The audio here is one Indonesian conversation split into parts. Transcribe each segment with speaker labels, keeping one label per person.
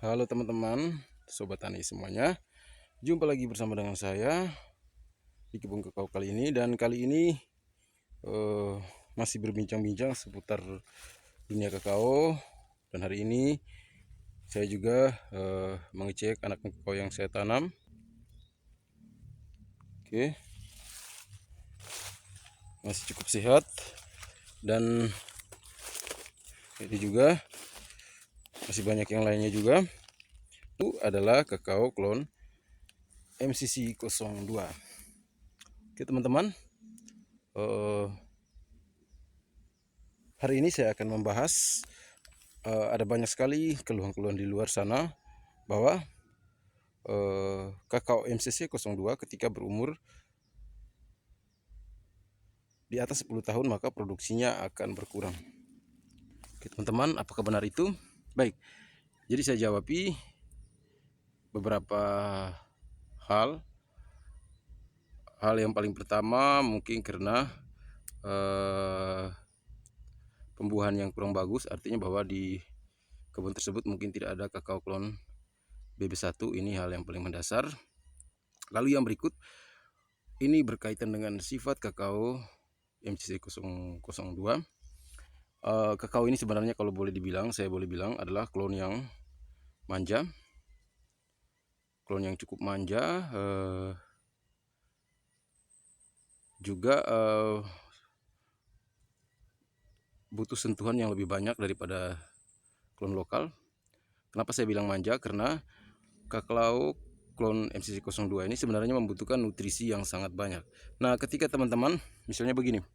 Speaker 1: Halo teman-teman, sobat tani semuanya. Jumpa lagi bersama dengan saya di kebun kakao kali ini, dan kali ini eh, masih berbincang-bincang seputar dunia kakao. Dan hari ini saya juga mengecek anak kakao yang saya tanam. Oke, masih cukup sehat, dan ini juga masih banyak yang lainnya juga. Itu adalah kakao klon MCC 02. Oke teman-teman, eh, hari ini saya akan membahas ada banyak sekali keluhan-keluhan di luar sana bahwa kakao MCC 02 ketika berumur di atas 10 tahun maka produksinya akan berkurang. Oke, teman-teman, apakah benar itu? Baik, jadi saya jawabi beberapa hal. Hal yang paling pertama mungkin karena pembuahan yang kurang bagus, artinya bahwa di kebun tersebut mungkin tidak ada kakao klon BB1. Ini hal yang paling mendasar. Lalu yang berikut ini berkaitan dengan sifat kakao MCC 002. Kakao ini sebenarnya kalau boleh dibilang, saya boleh bilang adalah klon yang manja, klon yang cukup manja, juga butuh sentuhan yang lebih banyak daripada klon lokal. Kenapa saya bilang manja? Karena kakao klon MCC 02 ini sebenarnya membutuhkan nutrisi yang sangat banyak. Nah, ketika teman-teman misalnya begini,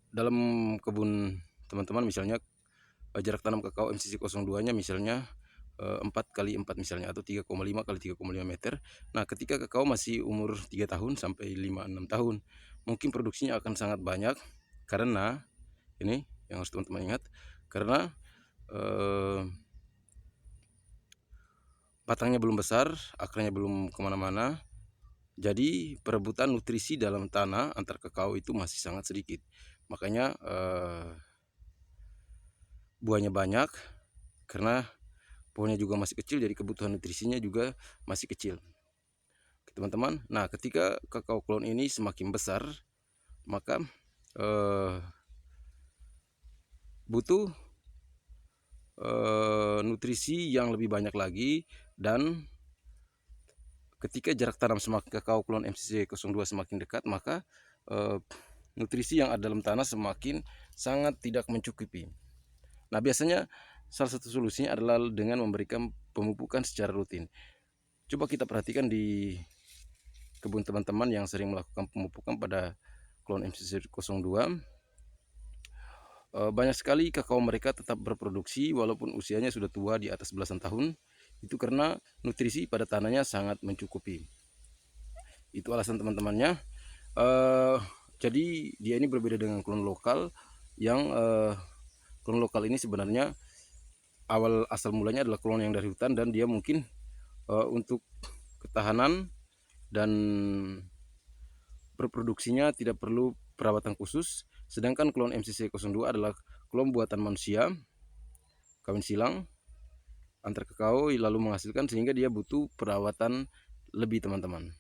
Speaker 1: dalam kebun teman-teman misalnya jarak tanam kakao MCC 02-nya misalnya 4x4 misalnya, atau 3,5x3,5 meter. Nah, ketika kakao masih umur 3 tahun sampai 5-6 tahun, mungkin produksinya akan sangat banyak, karena ini yang harus teman-teman ingat, karena batangnya belum besar, akarnya belum kemana-mana, jadi perebutan nutrisi dalam tanah antar kakao itu masih sangat sedikit. Makanya buahnya banyak, karena pohonnya juga masih kecil, jadi kebutuhan nutrisinya juga masih kecil, teman-teman. Nah, ketika kakao klon ini semakin besar, maka butuh nutrisi yang lebih banyak lagi. Dan ketika jarak tanam kakao klon MCC 02 semakin dekat, maka nutrisi yang ada dalam tanah semakin sangat tidak mencukupi. Nah, biasanya salah satu solusinya adalah dengan memberikan pemupukan secara rutin. Coba kita perhatikan di kebun teman-teman yang sering melakukan pemupukan pada klon MCC 02. Banyak sekali kakao mereka tetap berproduksi walaupun usianya sudah tua, di atas belasan tahun. Itu karena nutrisi pada tanahnya sangat mencukupi. Itu alasan teman-temannya. Jadi dia ini berbeda dengan klon lokal, yang klon lokal ini sebenarnya asal mulanya adalah klon yang dari hutan, dan dia mungkin untuk ketahanan dan berproduksinya tidak perlu perawatan khusus. Sedangkan klon MCC 02 adalah klon buatan manusia, kawin silang antar kakao lalu menghasilkan, sehingga dia butuh perawatan lebih, teman-teman.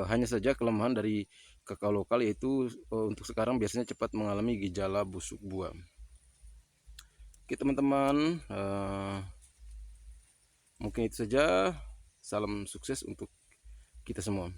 Speaker 1: Hanya saja kelemahan dari kakao lokal yaitu untuk sekarang biasanya cepat mengalami gejala busuk buah. Oke teman-teman, mungkin itu saja. Salam sukses untuk kita semua.